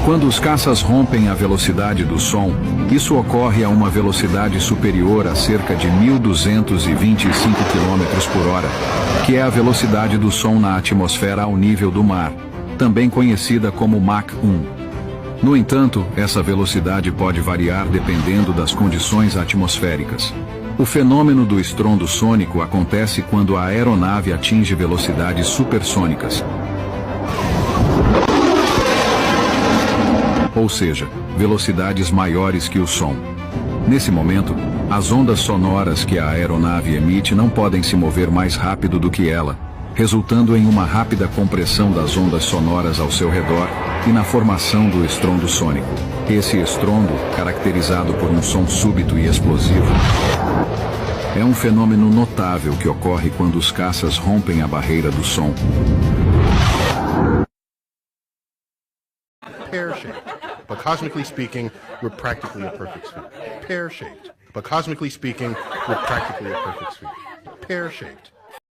Quando os caças rompem a velocidade do som, isso ocorre a uma velocidade superior a cerca de 1.225 km por hora, que é a velocidade do som na atmosfera ao nível do mar, também conhecida como Mach 1. No entanto, essa velocidade pode variar dependendo das condições atmosféricas. O fenômeno do estrondo sônico acontece quando a aeronave atinge velocidades supersônicas, ou seja, velocidades maiores que o som. Nesse momento, as ondas sonoras que a aeronave emite não podem se mover mais rápido do que ela, resultando em uma rápida compressão das ondas sonoras ao seu redor e na formação do estrondo sônico. Esse estrondo, caracterizado por um som súbito e explosivo, é um fenômeno notável que ocorre quando os caças rompem a barreira do som. Pear-shaped, but cosmically speaking, we're practically a perfect sphere. Pear-shaped, but cosmically speaking, we're practically a perfect sphere. Pear-shaped.